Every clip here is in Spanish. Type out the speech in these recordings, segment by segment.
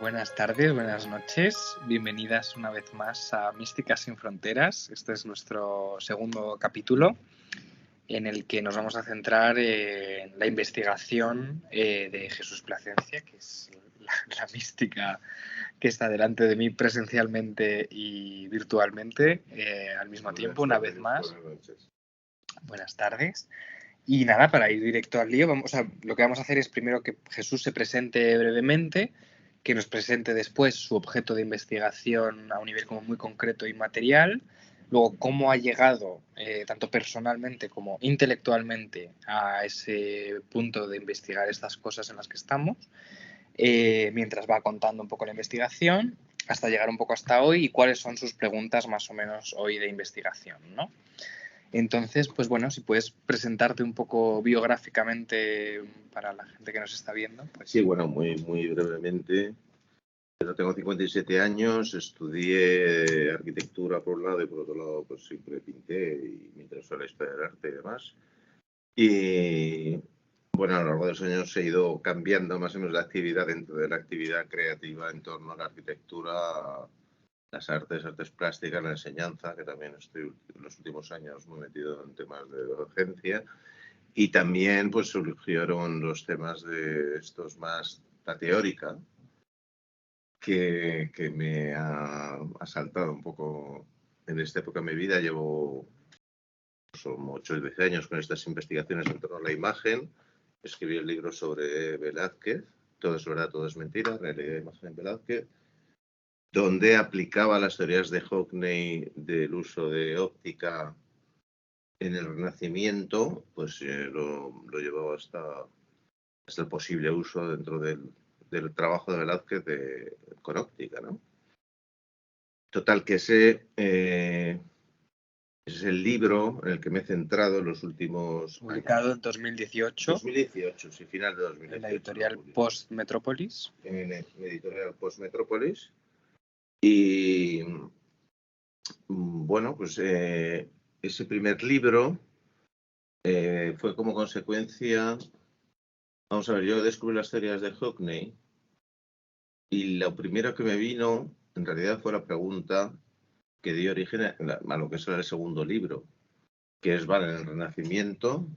Buenas tardes, buenas noches. Bienvenidas una vez más a Místicas sin Fronteras. Este es nuestro segundo capítulo en el que nos vamos a centrar en la investigación de Jesús Plasencia, que es la mística que está delante de mí presencialmente y virtualmente al mismo tiempo, una vez más. Buenas tardes. Y nada, para ir directo al lío, lo que vamos a hacer es primero que Jesús se presente brevemente, que nos presente después su objeto de investigación a un nivel como muy concreto y material, luego cómo ha llegado tanto personalmente como intelectualmente a ese punto de investigar estas cosas en las que estamos, mientras va contando un poco la investigación, hasta llegar un poco hasta hoy y cuáles son sus preguntas más o menos hoy de investigación, ¿no? Entonces, pues bueno, si puedes presentarte un poco biográficamente para la gente que nos está viendo. Pues... Sí, bueno, muy brevemente. Yo tengo 57 años, estudié arquitectura por un lado y por otro lado pues siempre pinté y me interesó la historia del arte y demás. Y bueno, a lo largo de los años he ido cambiando más o menos la actividad dentro de la actividad creativa en torno a la arquitectura, las artes plásticas, la enseñanza, que también estoy en los últimos años muy metido en temas de docencia. Y también pues surgieron los temas de estos más la teórica, que me ha asaltado un poco en esta época de mi vida. Llevo como 8 o 10 años con estas investigaciones en torno a la imagen. Escribí el libro sobre Velázquez, Todo es verdad, todo es mentira, realidad e imagen en Velázquez, donde aplicaba las teorías de Hockney del uso de óptica en el Renacimiento, pues lo llevaba hasta el posible uso dentro del trabajo de Velázquez con óptica, ¿no? Total, que ese es el libro en el que me he centrado en los últimos publicado años. en 2018. 2018, sí, final de 2018. En la editorial Post Metrópolis. En la editorial Post Metrópolis. Y bueno, pues ese primer libro fue como consecuencia. Vamos a ver, yo descubrí las teorías de Hockney y lo primero que me vino en realidad fue la pregunta que dio origen a lo que será el segundo libro, que es, vale, en el Renacimiento,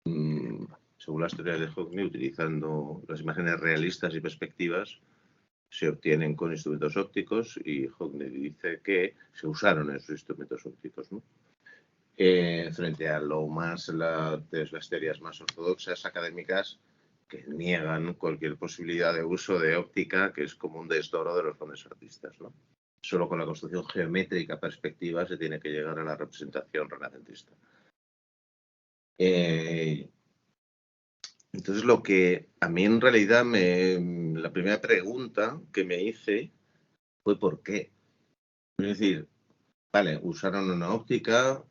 según las teorías de Hockney, utilizando las imágenes realistas y perspectivas, se obtienen con instrumentos ópticos, y Hockney dice que se usaron esos instrumentos ópticos, ¿no? Frente a lo más las teorías más ortodoxas académicas, que niegan cualquier posibilidad de uso de óptica, que es como un desdoro de los grandes artistas, ¿no? Solo con la construcción geométrica perspectiva se tiene que llegar a la representación renacentista. Entonces, lo que a mí en realidad la primera pregunta que me hice fue ¿por qué? Es decir, vale, usaron una óptica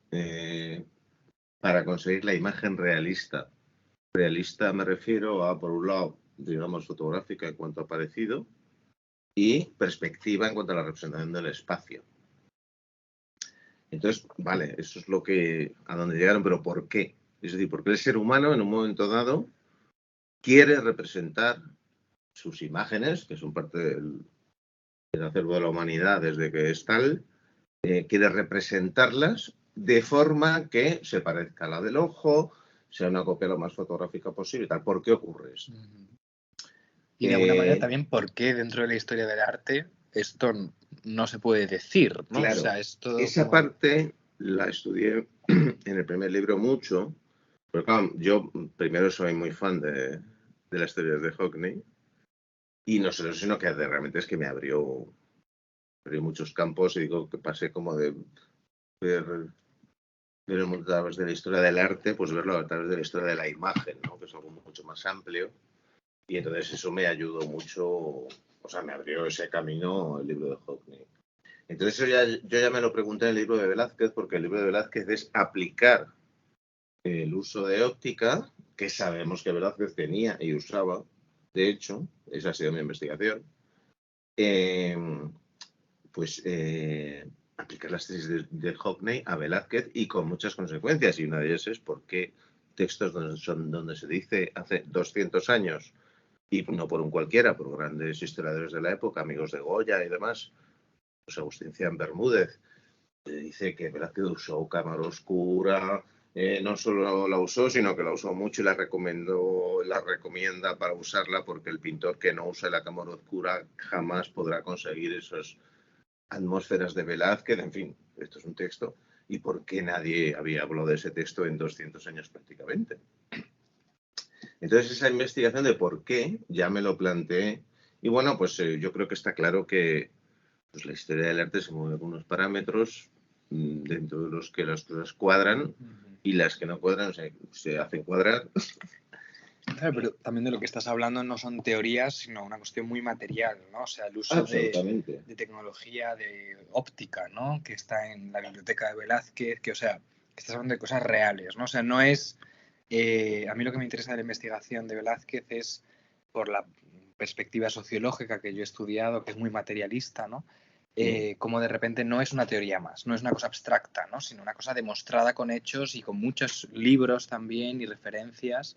para conseguir la imagen realista. Realista me refiero a, por un lado, digamos, fotográfica en cuanto a parecido, y perspectiva en cuanto a la representación del espacio. Entonces, vale, eso es a donde llegaron, pero ¿por qué? Es decir, ¿por qué el ser humano en un momento dado quiere representar sus imágenes, que son parte del acervo de la humanidad desde que es tal, quiere representarlas de forma que se parezca a la del ojo, sea una copia lo más fotográfica posible, tal? ¿Por qué ocurre esto? Y de alguna manera también, ¿por qué dentro de la historia del arte esto no se puede decir, ¿no? Claro, o sea, es todo esa como... parte la estudié en el primer libro mucho, porque claro, yo primero soy muy fan de las teorías de Hockney, y no solo, sino que realmente es que me abrió muchos campos, y digo que pasé como de ver el mundo a través de la historia del arte, pues verlo a través de la historia de la imagen, ¿no? Que es algo mucho más amplio, y entonces eso me ayudó mucho, o sea, me abrió ese camino el libro de Hockney. Entonces yo ya me lo pregunté en el libro de Velázquez, porque el libro de Velázquez es aplicar el uso de óptica, que sabemos que Velázquez tenía y usaba, de hecho, esa ha sido mi investigación, aplicar las tesis de Hockney a Velázquez, y con muchas consecuencias, y una de ellas es por qué textos donde se dice hace 200 años y no por un cualquiera, por grandes historiadores de la época, amigos de Goya y demás, pues Agustín Cian Bermúdez, dice que Velázquez usó cámara oscura, no solo la usó, sino que la usó mucho y la recomienda para usarla, porque el pintor que no usa la cámara oscura jamás podrá conseguir esas atmósferas de Velázquez. En fin, esto es un texto. ¿Y por qué nadie había hablado de ese texto en 200 años prácticamente? Entonces, esa investigación de por qué ya me lo planteé. Y bueno, pues yo creo que está claro que pues, la historia del arte se mueve con unos parámetros dentro de los que las cosas cuadran y las que no cuadran se hacen cuadrar. Claro, pero también de lo que estás hablando no son teorías, sino una cuestión muy material, ¿no? O sea, el uso Absolutamente. de tecnología, de óptica, ¿no? Que está en la biblioteca de Velázquez, que, o sea, que estás hablando de cosas reales, ¿no? O sea, no es... a mí lo que me interesa de la investigación de Velázquez es por la perspectiva sociológica que yo he estudiado, que es muy materialista, ¿no? Como de repente no es una teoría más, no es una cosa abstracta, ¿no? Sino una cosa demostrada con hechos y con muchos libros también y referencias,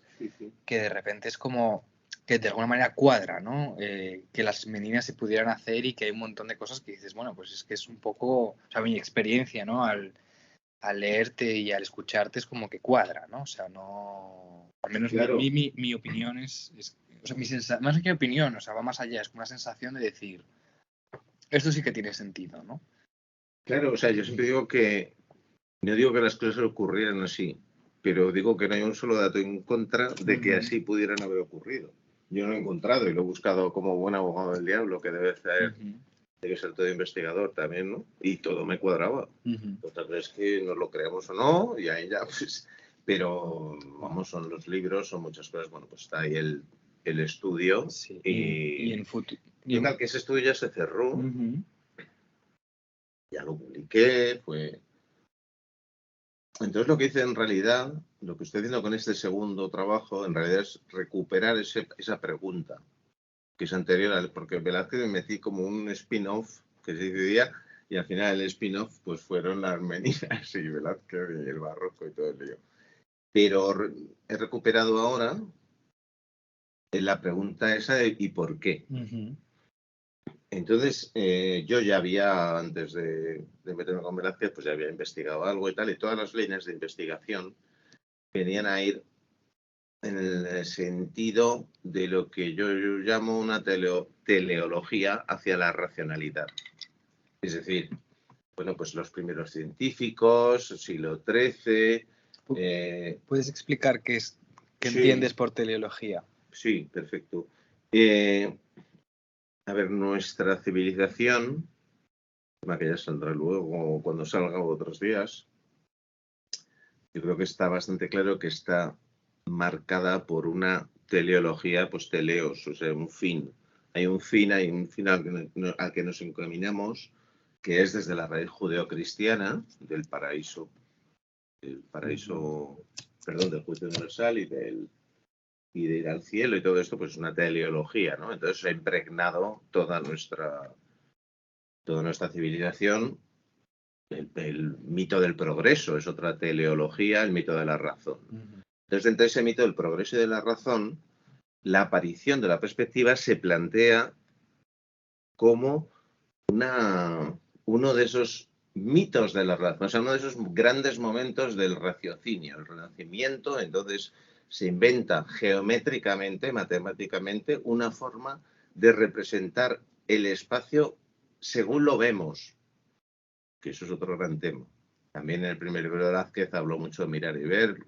que de repente es como que de alguna manera cuadra, ¿no? Que las meninas se pudieran hacer y que hay un montón de cosas que dices, bueno, pues es que es un poco, o sea, mi experiencia, ¿no? Al leerte y al escucharte es como que cuadra, ¿no? O sea, no... Al menos claro. mi opinión es o sea, más que opinión, o sea, va más allá, es como una sensación de decir, esto sí que tiene sentido, ¿no? Claro, o sea, yo siempre digo que, no digo que las cosas ocurrieran así, pero digo que no hay un solo dato en contra de que así pudieran haber ocurrido. Yo lo he encontrado y lo he buscado como buen abogado del diablo, que debe ser, debe ser todo investigador también, ¿no? Y todo me cuadraba. Otra vez que nos lo creamos o no, y ahí ya, pues... Pero, vamos, son los libros, son muchas cosas. Bueno, pues está ahí el estudio. Sí, Y en futuro... total, que ese estudio ya se cerró. Ya lo publiqué, fue... Entonces lo que hice en realidad, lo que estoy haciendo con este segundo trabajo, en realidad es recuperar esa pregunta, que es anterior, porque Velázquez me metí como un spin-off que se dividía, y al final el spin-off pues fueron las meninas y Velázquez y el barroco y todo el lío. Pero he recuperado ahora la pregunta esa de ¿y por qué? Entonces, yo ya había, antes de meterme con Velázquez, pues ya había investigado algo y tal, y todas las líneas de investigación venían a ir en el sentido de lo que yo llamo una teleología hacia la racionalidad. Es decir, bueno, pues los primeros científicos, siglo XIII... ¿Puedes explicar qué sí, entiendes por teleología? Sí, perfecto. A ver, nuestra civilización, que ya saldrá luego cuando salga otros días, yo creo que está bastante claro que está marcada por una teleología, pues teleos, o sea, un fin. Hay un fin al que nos encaminamos, que es desde la raíz judeocristiana del paraíso, perdón, del juicio universal y de ir al cielo y todo esto, pues es una teleología, ¿no? Entonces ha impregnado toda nuestra civilización. El mito del progreso es otra teleología, el mito de la razón. Entonces, dentro de ese mito del progreso y de la razón, la aparición de la perspectiva se plantea como uno de esos mitos de la razón, o sea, uno de esos grandes momentos del raciocinio, el Renacimiento. Entonces se inventa geométricamente, matemáticamente, una forma de representar el espacio según lo vemos, que eso es otro gran tema. También en el primer libro de Velázquez habló mucho de mirar y ver,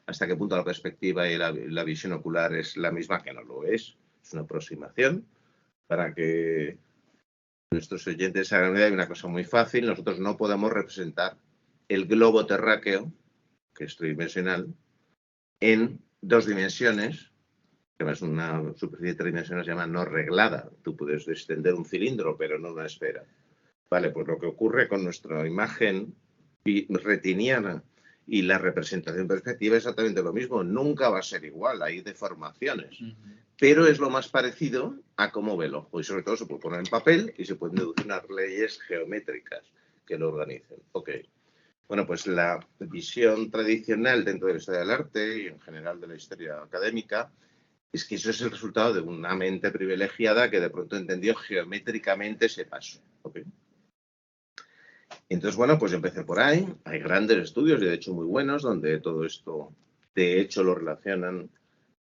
hasta qué punto la perspectiva y la visión ocular es la misma, que no lo es una aproximación, para que nuestros oyentes se hagan una idea de una cosa muy fácil. Nosotros no podemos representar el globo terráqueo, que es tridimensional, en dos dimensiones, que es una superficie tridimensional, se llama no reglada. Tú puedes extender un cilindro, pero no una esfera. Vale, pues lo que ocurre con nuestra imagen retiniana y la representación perspectiva es exactamente lo mismo. Nunca va a ser igual, hay deformaciones. Pero es lo más parecido a cómo ve el ojo. Y sobre todo se puede poner en papel y se pueden deducir unas leyes geométricas que lo organicen. Ok. Bueno, pues la visión tradicional dentro de la historia del arte y en general de la historia académica es que eso es el resultado de una mente privilegiada que de pronto entendió geométricamente ese paso. ¿Okay? Entonces, bueno, pues yo empecé por ahí. Hay grandes estudios, y de hecho muy buenos, donde todo esto, de hecho, lo relacionan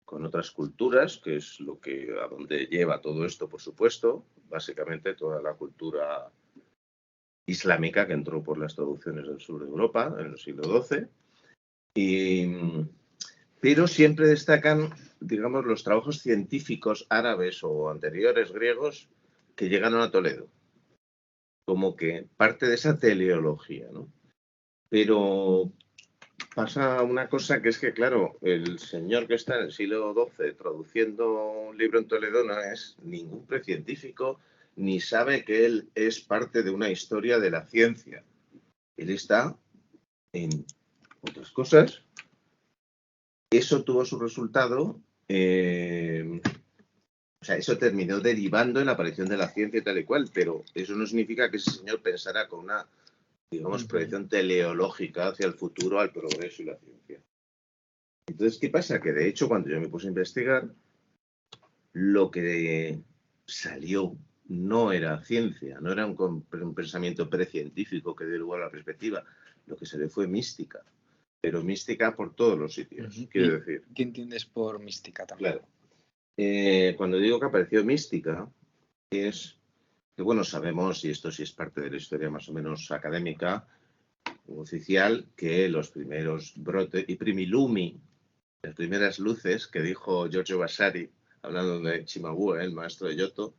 con otras culturas, que es lo que a donde lleva todo esto, por supuesto. Básicamente toda la cultura islámica que entró por las traducciones del sur de Europa en el siglo XII. Pero siempre destacan, digamos, los trabajos científicos árabes o anteriores griegos que llegaron a Toledo, como que parte de esa teleología, ¿no? Pero pasa una cosa que es que, claro, el señor que está en el siglo XII traduciendo un libro en Toledo no es ningún precientífico, ni sabe que él es parte de una historia de la ciencia. Él está en otras cosas. Eso tuvo su resultado, o sea, eso terminó derivando en la aparición de la ciencia y tal y cual, pero eso no significa que ese señor pensara con una, digamos, proyección teleológica hacia el futuro, al progreso y la ciencia. Entonces, ¿qué pasa? Que de hecho, cuando yo me puse a investigar, lo que salió no era ciencia, no era un pensamiento precientífico que dio lugar a la perspectiva, lo que salió fue mística. Pero mística por todos los sitios, quiero decir. ¿Qué entiendes por mística también? Claro. Cuando digo que apareció mística, es que, bueno, sabemos, y esto sí es parte de la historia más o menos académica, oficial, que los primeros brotes y primilumi, las primeras luces que dijo Giorgio Vasari, hablando de Cimabue, el maestro de Giotto,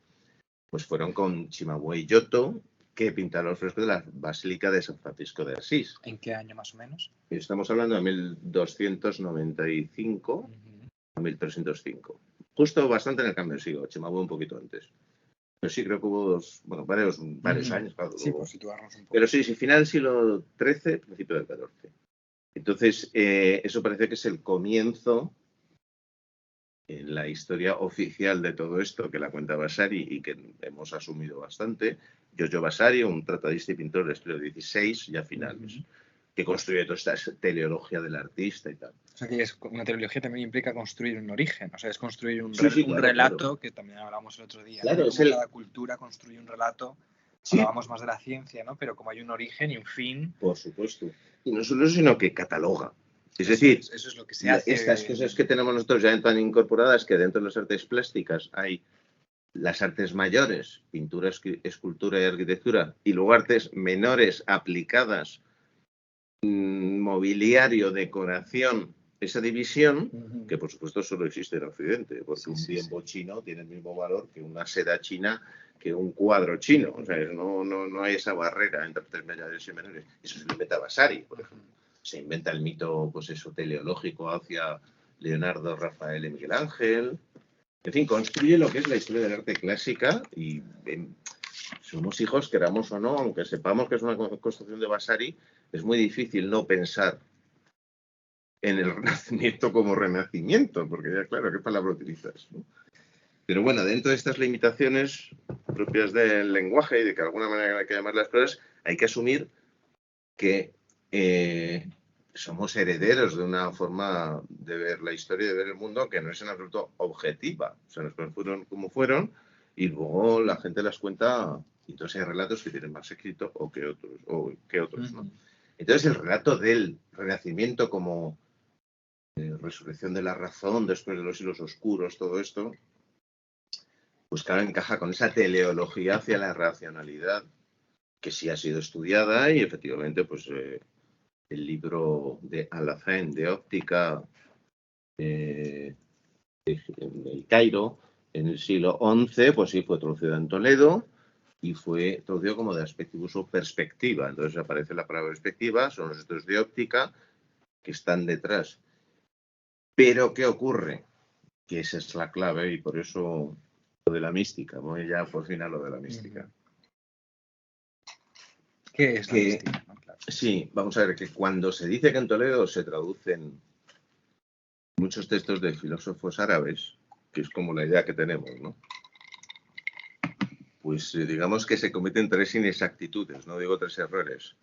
pues fueron con Cimabue y Giotto, que pintaron los frescos de la Basílica de San Francisco de Asís. ¿En qué año más o menos? Estamos hablando de 1295 a 1305. Justo bastante en el cambio de siglo, Cimabue un poquito antes. Pero sí, creo que hubo varios años. Claro, sí, por situarnos un poco. Pero sí, final del siglo XIII, principio del XIV. Entonces, eso parece que es el comienzo en la historia oficial de todo esto, que la cuenta Vasari y que hemos asumido bastante. Giorgio Vasari, un tratadista y pintor del siglo XVI, ya finales, que construye toda esta teleología del artista y tal. O sea, que una teleología también implica construir un origen, o sea, es construir un Claro, relato, claro. Que también hablábamos el otro día, Claro, ¿no? Como cada cultura construye un relato. Sí. Hablábamos más de la ciencia, ¿no? Pero como hay un origen y un fin. Por supuesto. Y no solo eso, sino que cataloga. Es eso decir, eso es lo que se hace. Estas cosas que tenemos nosotros ya tan incorporadas, que dentro de las artes plásticas hay las artes mayores, pintura, escultura y arquitectura, y luego artes menores aplicadas, mobiliario, decoración, esa división, que por supuesto solo existe en Occidente, porque un tiempo chino tiene el mismo valor que una seda china, que un cuadro chino. O sea, no hay esa barrera entre artes mayores y menores. Eso se lo inventa Vasari, por ejemplo. Se inventa el mito, pues eso, teleológico hacia Leonardo, Rafael y Miguel Ángel. En fin, construye lo que es la historia del arte clásica y somos hijos, queramos o no, aunque sepamos que es una construcción de Vasari, es muy difícil no pensar en el Renacimiento como Renacimiento, porque ya claro, ¿qué palabra utilizas? ¿No? Pero bueno, dentro de estas limitaciones propias del lenguaje y de que de alguna manera hay que llamar las cosas, hay que asumir que somos herederos de una forma de ver la historia y de ver el mundo que no es en absoluto objetiva. O sea, las cosas fueron como fueron y luego la gente las cuenta y entonces hay relatos que tienen más éxito o que otros, ¿no? Entonces el relato del Renacimiento como resurrección de la razón después de los siglos oscuros, todo esto, pues claro, encaja con esa teleología hacia la racionalidad que sí ha sido estudiada y efectivamente pues el libro de Alhazen de óptica en el Cairo en el siglo XI, pues sí fue traducido en Toledo y fue traducido como de aspectibus o perspectiva. Entonces aparece la palabra perspectiva, son los estudios de óptica que están detrás. Pero ¿qué ocurre? Que esa es la clave y por eso lo de la mística. Voy ya por fin a lo de la mística. ¿Qué es la mística? ¿No? Claro. Sí, vamos a ver que cuando se dice que en Toledo se traducen muchos textos de filósofos árabes, que es como la idea que tenemos, ¿no? Pues digamos que se cometen 3 inexactitudes, no digo 3 errores.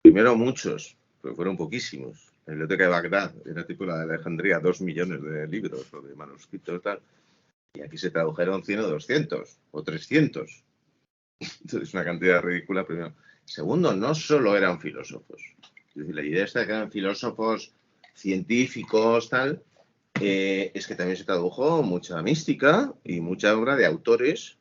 Primero muchos, pero fueron poquísimos. la biblioteca de Bagdad, era tipo la de Alejandría, 2 millones de libros o de manuscritos y tal. Y aquí se tradujeron 100 o 200 o 300. Entonces, una cantidad ridícula, primero. Segundo, no solo eran filósofos. Es decir, la idea esta de que eran filósofos, científicos, tal, es que también se tradujo mucha mística y mucha obra de autores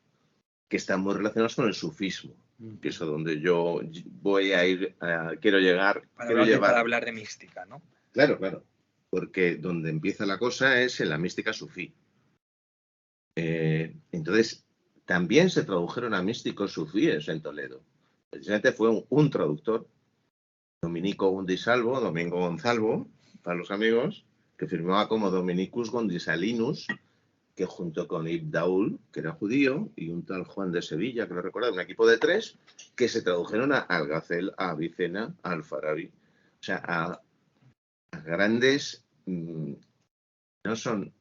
que están muy relacionados con el sufismo, que es a donde yo voy a ir, quiero llegar. Para hablar de mística, ¿no? Claro, claro. Porque donde empieza la cosa es en la mística sufí. Entonces, también se tradujeron a místicos sufíes en Toledo. Precisamente fue un traductor, Dominico Gondisalvo, Domingo Gonzalvo, para los amigos, que firmaba como Dominicus Gondisalinus, que junto con Ibn Daul, que era judío, y un tal Juan de Sevilla, que lo recuerda, un equipo de 3, que se tradujeron a Algacel, a Avicena, a Alfarabi. O sea, a grandes, no son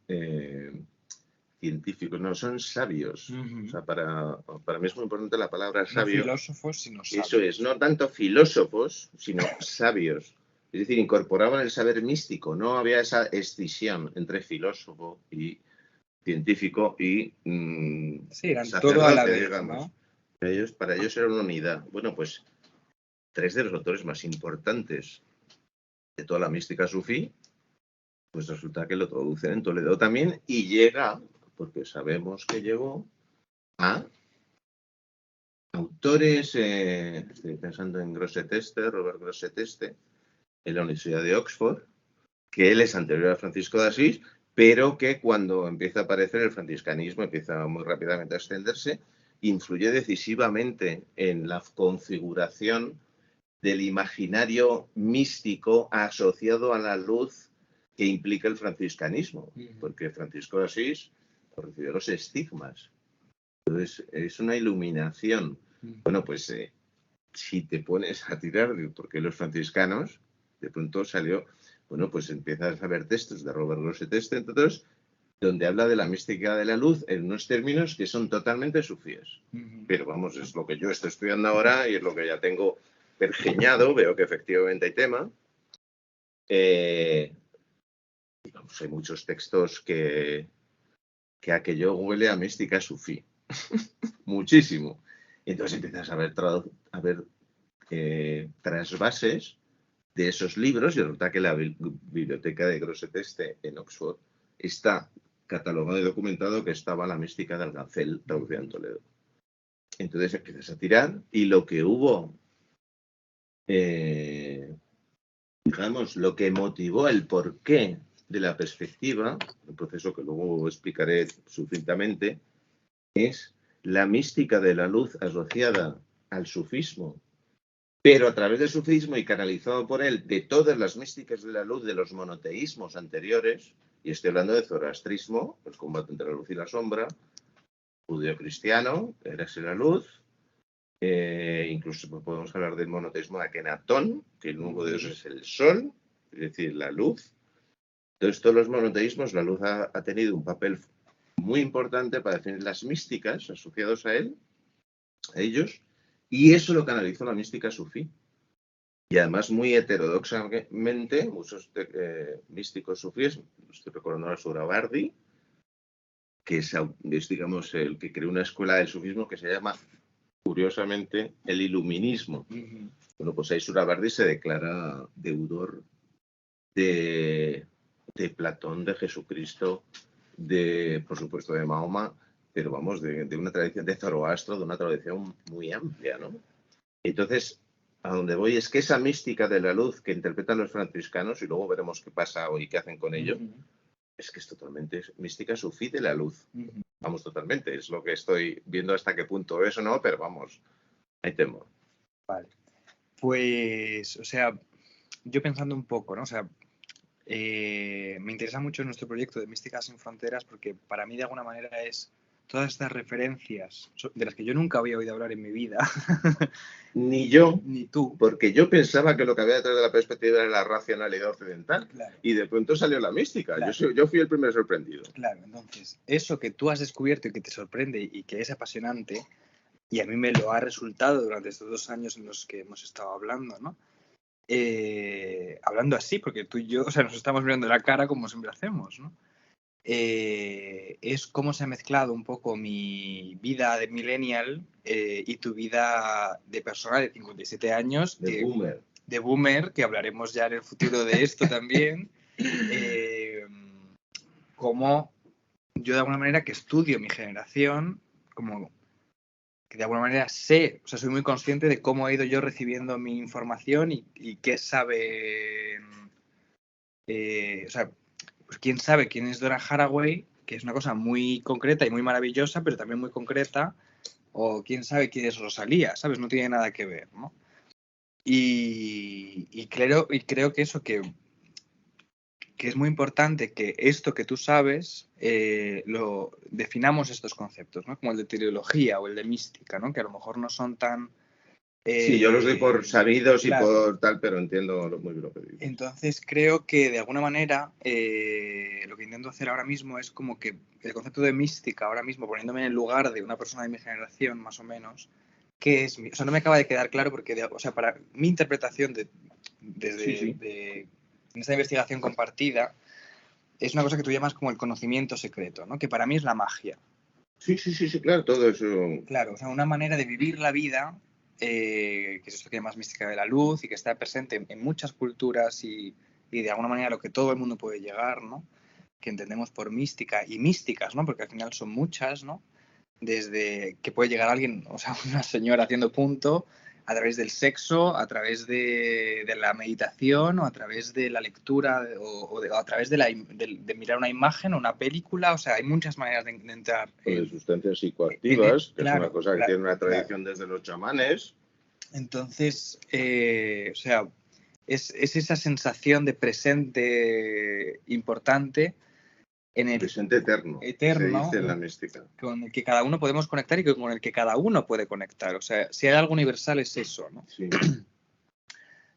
científicos, no, son sabios. O sea, para mí es muy importante la palabra sabio. No filósofos, sino sabios. Eso es, no tanto filósofos, sino sabios. Es decir, incorporaban el saber místico, no había esa escisión entre filósofo y científico y sí, eran todo a la vez, digamos. ¿no? Para ellos era una unidad. Bueno, pues 3 de los autores más importantes de toda la mística sufí, pues resulta que lo traducen en Toledo también y llega, porque sabemos que llegó, a autores, estoy pensando en Grosseteste, Robert Grosseteste, en la Universidad de Oxford, que él es anterior a Francisco de Asís, pero que cuando empieza a aparecer el franciscanismo, empieza muy rápidamente a extenderse, influye decisivamente en la configuración del imaginario místico asociado a la luz que implica el franciscanismo, porque Francisco de Asís recibió los estigmas. Entonces, es una iluminación. Bueno, pues si te pones a tirar, porque los franciscanos, de pronto salió, bueno, pues empiezas a ver textos de Robert Grosseteste, entre otros, donde habla de la mística de la luz en unos términos que son totalmente sufíes. Pero vamos, es lo que yo estoy estudiando ahora y es lo que ya tengo pergeñado, veo que efectivamente hay tema. Digamos, hay muchos textos que aquello huele a mística sufí. Muchísimo. Entonces empiezas a ver trasvases de esos libros y resulta que la biblioteca de Grosseteste en Oxford está catalogado y documentado que estaba la mística de Algancel traducida en Toledo. Entonces empiezas a tirar y lo que hubo, digamos, lo que motivó el porqué de la perspectiva, un proceso que luego explicaré sucintamente, es la mística de la luz asociada al sufismo, pero a través del sufismo y canalizado por él de todas las místicas de la luz de los monoteísmos anteriores, y estoy hablando de zoroastrismo, el combate entre la luz y la sombra, judeo-cristiano, eres la luz, incluso podemos hablar del monoteísmo de Akenatón, que el nuevo dios es el sol, es decir, la luz. Entonces, todos los monoteísmos, la luz ha tenido un papel muy importante para definir las místicas asociadas a ellos, y eso lo canalizó la mística sufí. Y además muy heterodoxamente, muchos místicos sufíes, estoy recordando a Surabardi, que es, digamos, el que creó una escuela del sufismo que se llama, curiosamente, el iluminismo. Bueno, pues ahí Surabardi se declara deudor de Platón, de Jesucristo, por supuesto, de Mahoma, pero vamos, de una tradición de Zoroastro, de una tradición muy amplia, ¿no? Entonces, a donde voy es que esa mística de la luz que interpretan los franciscanos, y luego veremos qué pasa hoy, qué hacen con ello, es que es totalmente mística sufí de la luz. Vamos, totalmente, es lo que estoy viendo hasta qué punto es o no, pero vamos, hay temor. Vale. Pues, o sea, yo pensando un poco, ¿no? O sea, me interesa mucho nuestro proyecto de Místicas sin Fronteras porque para mí de alguna manera es todas estas referencias de las que yo nunca había oído hablar en mi vida. Ni yo, ni tú. Porque yo pensaba que lo que había detrás de la perspectiva era la racionalidad occidental. Claro. Y de pronto salió la mística. Claro. Yo fui el primer sorprendido. Claro, entonces, eso que tú has descubierto y que te sorprende y que es apasionante, y a mí me lo ha resultado durante estos 2 años en los que hemos estado hablando, ¿no? hablando así, porque tú y yo, o sea, nos estamos mirando la cara como siempre hacemos, ¿no? Es cómo se ha mezclado un poco mi vida de millennial y tu vida de persona de 57 años, De boomer. De boomer, que hablaremos ya en el futuro de esto también. Como yo de alguna manera que estudio mi generación, como que de alguna manera sé, o sea, soy muy consciente de cómo he ido yo recibiendo mi información y qué sabe, o sea, pues quién sabe quién es Donna Haraway, que es una cosa muy concreta y muy maravillosa, pero también muy concreta, o quién sabe quién es Rosalía, ¿sabes? No tiene nada que ver, ¿no? Y creo que eso, que es muy importante que esto que tú sabes lo definamos estos conceptos, ¿no? Como el de teleología o el de mística, ¿no? Que a lo mejor no son tan... Sí, yo los doy por sabidos claro. Y por tal, pero entiendo muy bien lo que dices. Entonces creo que de alguna manera lo que intento hacer ahora mismo es como que el concepto de mística, ahora mismo poniéndome en el lugar de una persona de mi generación, más o menos, ¿qué es? O sea, no me acaba de quedar claro porque, o sea, para mi interpretación en esta investigación compartida, es una cosa que tú llamas como el conocimiento secreto, ¿no? Que para mí es la magia. Sí, claro, todo eso. Claro, o sea, una manera de vivir la vida, que es esto que llamas mística de la luz y que está presente en muchas culturas y de alguna manera lo que todo el mundo puede llegar, ¿no? Que entendemos por mística y místicas, ¿no? Porque al final son muchas, ¿no? Desde que puede llegar alguien, o sea, una señora haciendo punto, a través del sexo, a través de la meditación o a través de la lectura o a través de mirar una imagen o una película. O sea, hay muchas maneras de entrar. O de sustancias psicoactivas, que claro, es una cosa que tiene una tradición desde los chamanes. Entonces, o sea, es esa sensación de presente importante en el presente eterno, eterno, se dice en la mística, con el que cada uno podemos conectar y con el que cada uno puede conectar. O sea, si hay algo universal es eso, ¿no? Sí.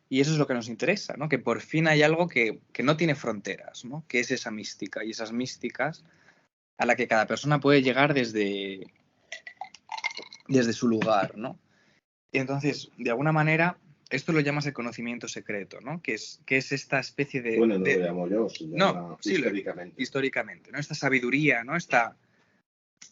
Y eso es lo que nos interesa, ¿no? Que por fin hay algo que no tiene fronteras, ¿no? Que es esa mística y esas místicas a la que cada persona puede llegar desde su lugar, ¿no? Y entonces, de alguna manera, esto lo llamas el conocimiento secreto, ¿no? Que es esta especie de... Bueno, no lo llamo yo, se llama no, sí, históricamente. Históricamente, ¿no? Esta sabiduría, ¿no? Esta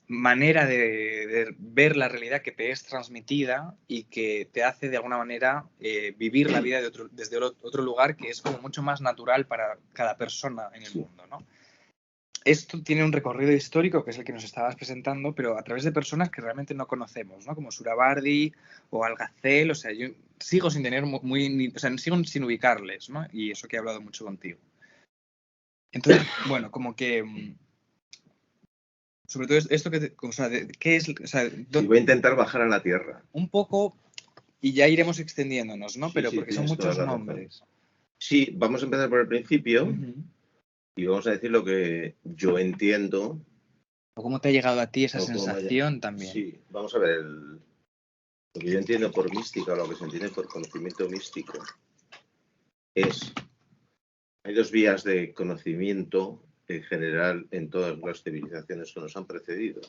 manera de ver la realidad que te es transmitida y que te hace de alguna manera vivir la vida desde otro lugar que es como mucho más natural para cada persona en el mundo, ¿no? Esto tiene un recorrido histórico que es el que nos estabas presentando, pero a través de personas que realmente no conocemos, ¿no? Como Surabardi o Algacel, o sea, yo sigo sin tener o sea, sigo sin ubicarles, ¿no? Y eso que he hablado mucho contigo. Entonces, bueno, como que sobre todo esto que, o sea, ¿qué es? O sea, sí, voy a intentar bajar a la tierra. Un poco, y ya iremos extendiéndonos, ¿no? Sí, pero sí, porque son muchos nombres. Sí, vamos a empezar por el principio y vamos a decir lo que yo entiendo. ¿O cómo te ha llegado a ti esa sensación también? Sí, vamos a ver, lo que yo entiendo por mística, lo que se entiende por conocimiento místico, hay dos vías de conocimiento en general en todas las civilizaciones que nos han precedido.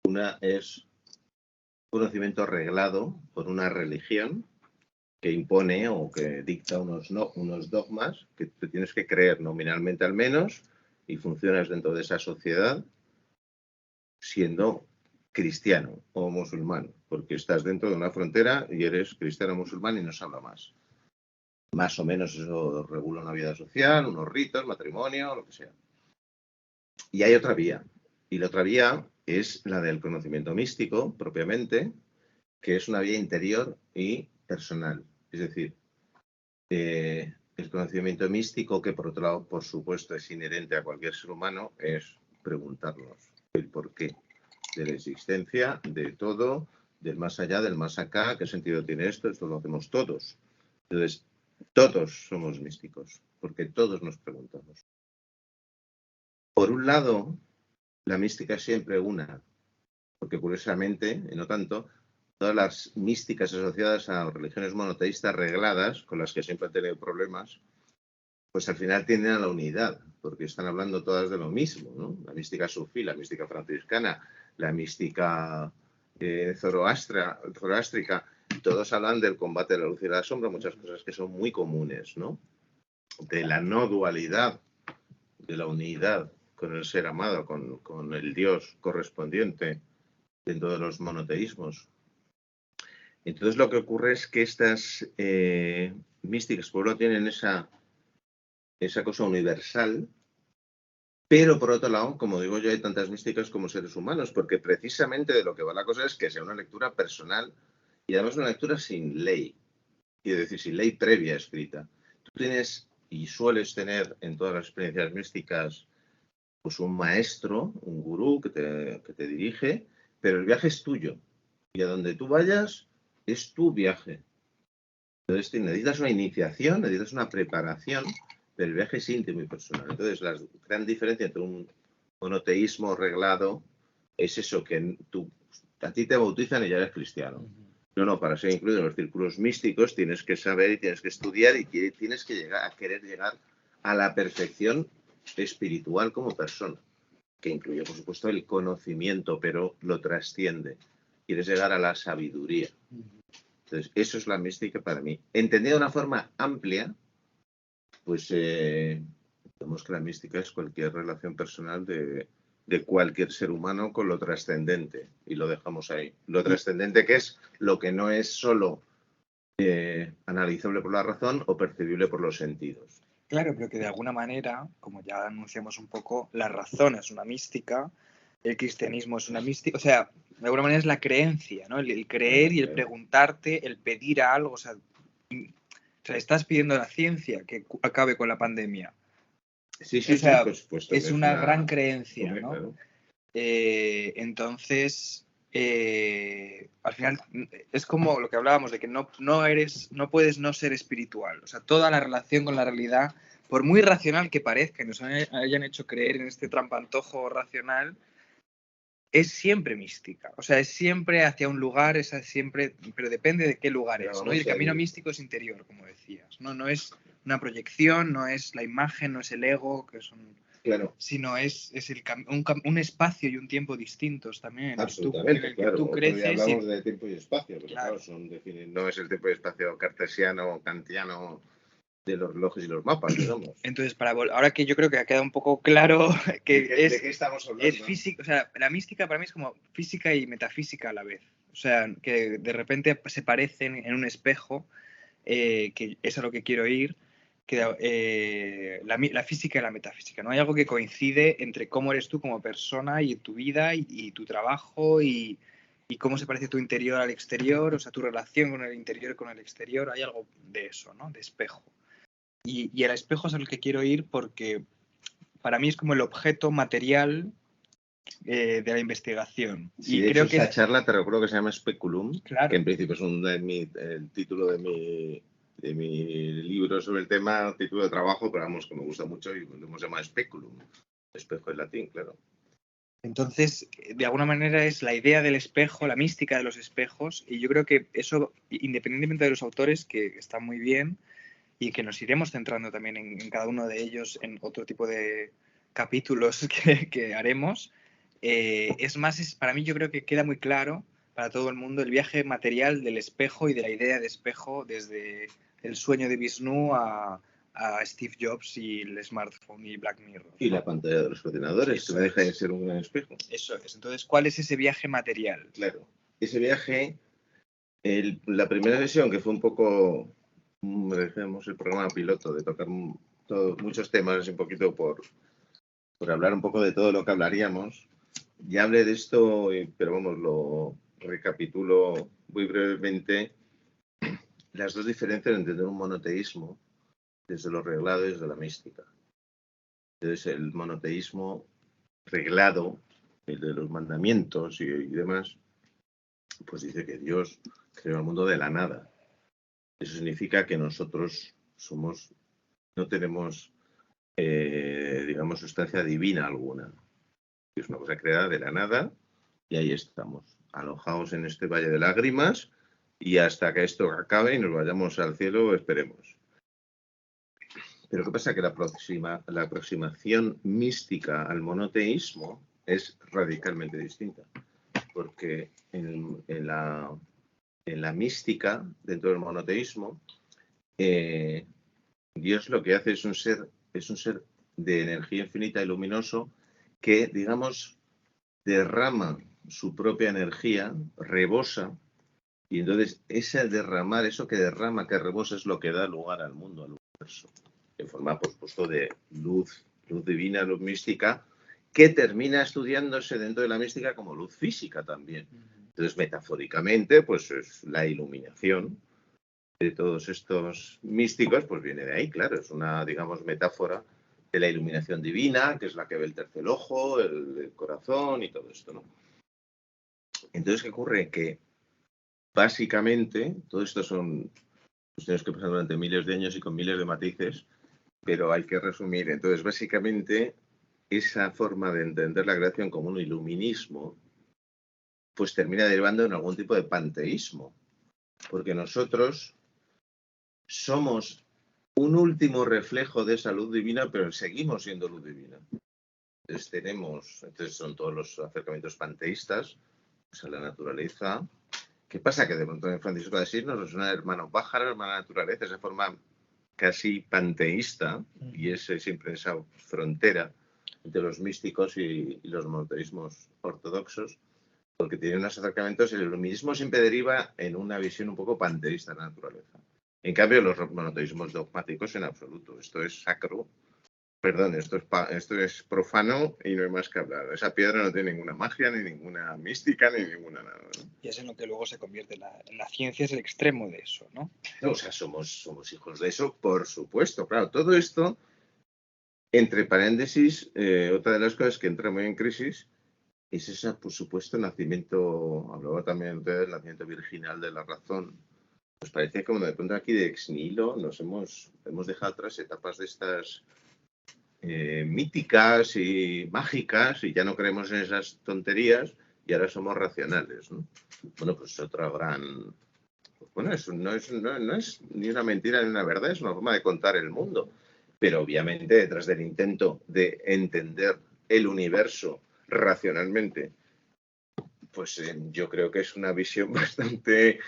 Una es conocimiento reglado por una religión que impone o que dicta unos dogmas que te tienes que creer nominalmente al menos y funcionas dentro de esa sociedad siendo cristiano o musulmán, porque estás dentro de una frontera y eres cristiano o musulmán y no se habla más. Más o menos eso regula una vida social, unos ritos, matrimonio, lo que sea. Y hay otra vía. Y la otra vía es la del conocimiento místico, propiamente, que es una vía interior y personal. Es decir, el conocimiento místico, que por otro lado, por supuesto, es inherente a cualquier ser humano, es preguntarnos el porqué de la existencia, de todo, del más allá, del más acá, qué sentido tiene esto, esto lo hacemos todos. Entonces, todos somos místicos, porque todos nos preguntamos. Por un lado, la mística es siempre una, porque curiosamente, y no tanto, todas las místicas asociadas a religiones monoteístas regladas, con las que siempre han tenido problemas, pues al final tienden a la unidad, porque están hablando todas de lo mismo, ¿no? La mística sufí, la mística franciscana, la mística zoroástrica, todos hablan del combate de la luz y la sombra, muchas cosas que son muy comunes, ¿no? De la no dualidad, de la unidad con el ser amado, con el Dios correspondiente dentro de los monoteísmos. Entonces lo que ocurre es que estas místicas, por un lado, tienen esa cosa universal, pero por otro lado, como digo yo, hay tantas místicas como seres humanos, porque precisamente de lo que va la cosa es que sea una lectura personal y además una lectura sin ley, quiero decir, sin ley previa escrita. Tú tienes y sueles tener en todas las experiencias místicas pues un maestro, un gurú que te dirige, pero el viaje es tuyo y a donde tú vayas es tu viaje. Entonces necesitas una iniciación, necesitas una preparación, pero el viaje es íntimo y personal. Entonces la gran diferencia entre un monoteísmo reglado es eso, que a ti te bautizan y ya eres cristiano. No, para ser incluido en los círculos místicos tienes que saber y tienes que estudiar y tienes que querer llegar a la perfección espiritual como persona, que incluye, por supuesto, el conocimiento, pero lo trasciende. Quieres llegar a la sabiduría. Entonces, eso es la mística para mí. Entendida de una forma amplia, pues vemos que la mística es cualquier relación personal de cualquier ser humano con lo trascendente, y lo dejamos ahí. Lo trascendente, que es lo que no es solo analizable por la razón o percibible por los sentidos. Claro, pero que de alguna manera, como ya anunciamos un poco, la razón es una mística, el cristianismo es una mística, o sea, de alguna manera es la creencia, ¿no? El creer y el preguntarte, el pedir a algo, o sea, estás pidiendo a la ciencia que acabe con la pandemia. Sí, o sea, por supuesto. Es una gran creencia, ¿no? Claro. Entonces, al final es como lo que hablábamos de que no puedes no ser espiritual. O sea, toda la relación con la realidad, por muy racional que parezca y nos hayan hecho creer en este trampantojo racional, es siempre mística. O sea, es siempre hacia un lugar, pero depende de qué lugar es, ¿no? Y el camino místico es interior, como decías, ¿no? No es una proyección, no es la imagen, no es el ego, que son... Claro. Sino es un espacio y un tiempo distintos también. Absolutamente, en el que tú creces. Hablamos de tiempo y espacio, pero claro, no es el tiempo y espacio cartesiano o kantiano de los relojes y los mapas, digamos. Entonces, ahora que yo creo que ha quedado un poco claro que ¿De qué estamos hablando? Es física, o sea, la mística para mí es como física y metafísica a la vez. O sea, que de repente se parecen en un espejo, que es a lo que quiero ir, que la física y la metafísica, ¿no? Hay algo que coincide entre cómo eres tú como persona y tu vida y tu trabajo y cómo se parece tu interior al exterior, o sea, tu relación con el interior y con el exterior, hay algo de eso, ¿no? De espejo. Y el espejo es al que quiero ir porque para mí es como el objeto material de la investigación. Sí, y de creo hecho, que esa charla te recuerdo que se llama Speculum, claro, que en principio es el título de mi libro sobre el tema, título de trabajo, pero vamos, que me gusta mucho y lo hemos llamado Speculum, espejo en latín, claro. Entonces, de alguna manera es la idea del espejo, la mística de los espejos, y yo creo que eso, independientemente de los autores, que están muy bien, y que nos iremos centrando también en cada uno de ellos en otro tipo de capítulos que haremos, para mí yo creo que queda muy claro para todo el mundo el viaje material del espejo y de la idea de espejo desde el sueño de Vishnu a Steve Jobs y el smartphone y Black Mirror, ¿no? Y la pantalla de los ordenadores, que no deja de ser un gran espejo. Eso es. Entonces, ¿cuál es ese viaje material? Claro. Ese viaje, la primera sesión, que fue un poco, decíamos, el programa piloto, de tocar muchos temas, un poquito por hablar un poco de todo lo que hablaríamos. Ya hablé de esto, pero vamos, lo recapitulo muy brevemente. Las dos diferencias de entender un monoteísmo desde lo reglado y desde la mística. Entonces, el monoteísmo reglado, el de los mandamientos y demás, pues dice que Dios creó el mundo de la nada. Eso significa que nosotros no tenemos, digamos, sustancia divina alguna. Es una cosa creada de la nada y ahí estamos, alojados en este valle de lágrimas y hasta que esto acabe y nos vayamos al cielo, esperemos. Pero ¿qué pasa? Que la aproximación mística al monoteísmo es radicalmente distinta, porque en la en la mística, dentro del monoteísmo, Dios lo que hace es un ser de energía infinita y luminoso que, digamos, derrama su propia energía, rebosa, y entonces ese derramar, eso que derrama, que rebosa, es lo que da lugar al mundo, al universo, en forma, por supuesto, de luz divina, luz mística, que termina estudiándose dentro de la mística como luz física también. Entonces, metafóricamente, pues es la iluminación de todos estos místicos, pues viene de ahí, claro, es una, digamos, metáfora de la iluminación divina, que es la que ve el tercer ojo, el corazón y todo esto, ¿no? Entonces, ¿qué ocurre? Que básicamente, todo esto son cuestiones que pasan durante miles de años y con miles de matices, pero hay que resumir. Entonces, básicamente, esa forma de entender la creación como un iluminismo, pues termina derivando en algún tipo de panteísmo, porque nosotros somos un último reflejo de esa luz divina, pero seguimos siendo luz divina. Entonces son todos los acercamientos panteístas, pues a la naturaleza. ¿Qué pasa? Que de pronto en Francisco de Asís nos resuena hermano pájaro, hermana naturaleza, esa forma casi panteísta, y es siempre esa frontera entre los místicos y los monoteísmos ortodoxos, porque tienen unos acercamientos, el iluminismo siempre deriva en una visión un poco panteísta de la naturaleza. En cambio, los monoteísmos dogmáticos en absoluto. Esto es sacro, perdón, esto es profano y no hay más que hablar. Esa piedra no tiene ninguna magia, ni ninguna mística, ni ninguna nada, ¿no? Y es en lo que luego se convierte la ciencia, es el extremo de eso, ¿no? O sea, somos hijos de eso, por supuesto. Claro, todo esto, entre paréntesis, otra de las cosas que entra muy en crisis es ese, por supuesto, nacimiento, hablaba también usted del nacimiento virginal de la razón. Pues parece como de pronto aquí de ex nihilo hemos dejado atrás etapas de estas míticas y mágicas y ya no creemos en esas tonterías y ahora somos racionales, ¿no? Bueno, pues otra gran... Bueno, eso no es ni una mentira ni una verdad, es una forma de contar el mundo. Pero obviamente detrás del intento de entender el universo racionalmente, pues yo creo que es una visión bastante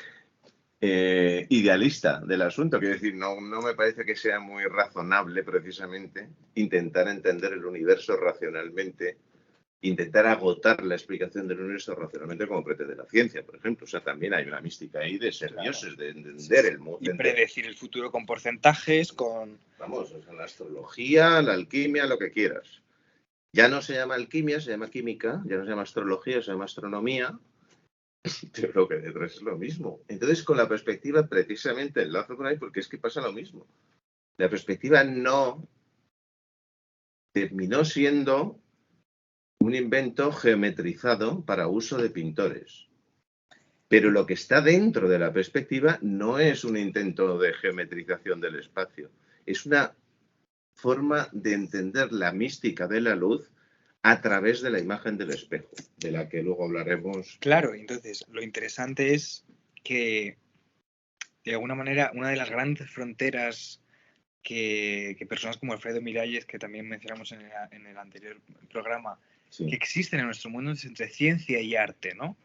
idealista del asunto. Quiero decir, no me parece que sea muy razonable precisamente intentar entender el universo racionalmente, intentar agotar la explicación del universo racionalmente como pretende la ciencia, por ejemplo. O sea, también hay una mística ahí de ser dioses, de entender el mundo. Y predecir el futuro con porcentajes, con... Vamos, o sea, la astrología, la alquimia, lo que quieras. Ya no se llama alquimia, se llama química, ya no se llama astrología, se llama astronomía, pero lo que detrás es lo mismo. Entonces, con la perspectiva, precisamente, enlazo con ahí, porque es que pasa lo mismo. La perspectiva no terminó siendo un invento geometrizado para uso de pintores. Pero lo que está dentro de la perspectiva no es un intento de geometrización del espacio, es una forma de entender la mística de la luz a través de la imagen del espejo, de la que luego hablaremos. Claro, entonces lo interesante es que, de alguna manera, una de las grandes fronteras que personas como Alfredo Miralles, que también mencionamos en el anterior programa, Sí. que existen en nuestro mundo es entre ciencia y arte, ¿no?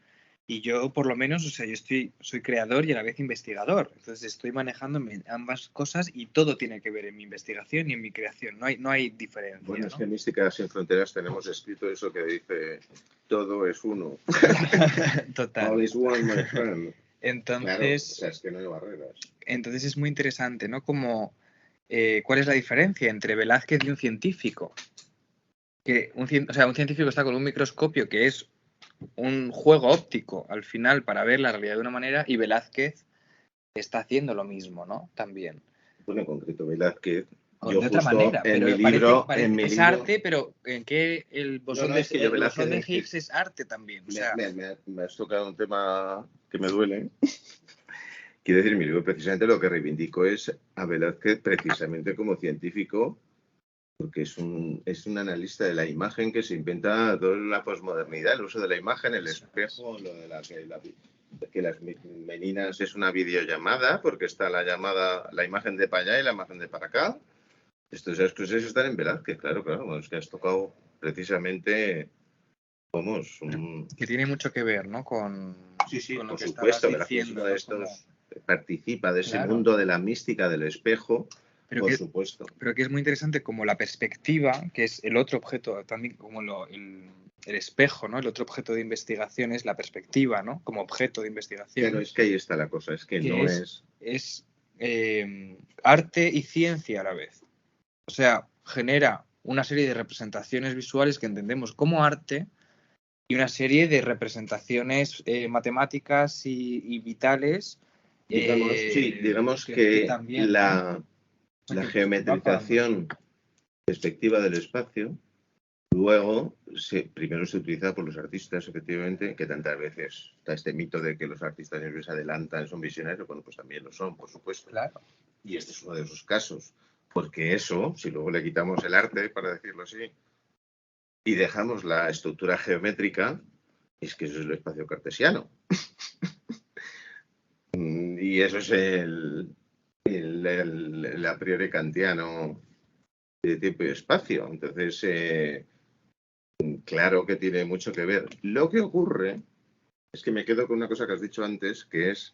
Y yo, por lo menos, o sea, soy creador y a la vez investigador. Entonces estoy manejando ambas cosas y todo tiene que ver en mi investigación y en mi creación. No hay diferencia. Bueno, es ¿no? que en Mística Sin Fronteras tenemos escrito eso que dice, todo es uno. Total. All is one, my friend. Entonces, claro, o sea, es que no hay barreras. Entonces es muy interesante, ¿no? Como, ¿cuál es la diferencia entre Velázquez y un científico? Que un científico está con un microscopio que es un juego óptico al final para ver la realidad de una manera y Velázquez está haciendo lo mismo, ¿no? También. Bueno, en concreto Velázquez. De Yo otra justo manera, en pero mi libro, es arte, pero ¿en qué el bosón es que yo el bosón de Velázquez Higgs es arte también? O sea, me has tocado un tema que me duele. Quiero decir, mi libro precisamente lo que reivindico es a Velázquez precisamente como científico, porque es un analista de la imagen que se inventa toda la posmodernidad, el uso de la imagen, el espejo, lo de que las meninas es una videollamada, porque está la imagen de para allá y la imagen de para acá. Esas cosas están en Velázquez, claro, bueno, es que has tocado precisamente Vamos, Que tiene mucho que ver, ¿no? Con sí, lo por que estabas supuesto, que la diciendo, de ¿no? estos participa de ese Claro. mundo de la mística del espejo, Pero por que, supuesto. pero que es muy interesante como la perspectiva, que es el otro objeto, también como el espejo, ¿no? El otro objeto de investigación es la perspectiva, ¿no? Como objeto de investigación. Pero es que ahí está la cosa, es que no es... Es arte y ciencia a la vez. O sea, genera una serie de representaciones visuales que entendemos como arte y una serie de representaciones matemáticas y vitales. Digamos que también, la que geometrización perspectiva del espacio, luego primero se utiliza por los artistas, efectivamente, que tantas veces está este mito de que los artistas siempre se adelantan, son visionarios, bueno, pues también lo son, por supuesto. Claro. Y este es uno de esos casos, porque eso, si luego le quitamos el arte, para decirlo así, y dejamos la estructura geométrica, es que eso es el espacio cartesiano. Y eso es el a priori kantiano de tiempo y espacio. Entonces, claro que tiene mucho que ver. Lo que ocurre es que me quedo con una cosa que has dicho antes, que es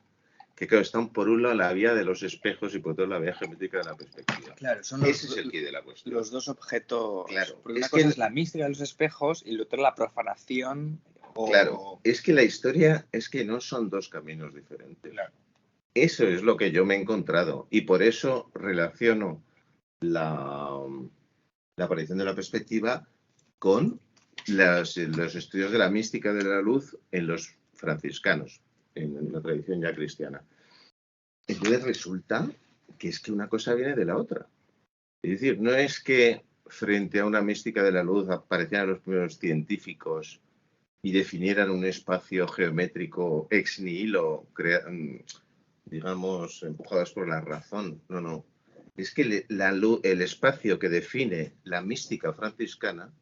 que, claro, están por un lado la vía de los espejos y por otro la vía geométrica de la perspectiva. Claro, Ese es el quid de la cuestión. Los dos objetos. Claro. Porque una cosa es la mística de los espejos y la otra la profanación. Claro, es que la historia es que no son dos caminos diferentes. Claro. Eso es lo que yo me he encontrado y por eso relaciono la aparición de la perspectiva con los estudios de la mística de la luz en los franciscanos, en la tradición ya cristiana. Entonces resulta que es que una cosa viene de la otra. Es decir, no es que frente a una mística de la luz aparecieran los primeros científicos y definieran un espacio geométrico ex nihilo, digamos, empujados por la razón. No, no. Es que el espacio que define la mística franciscana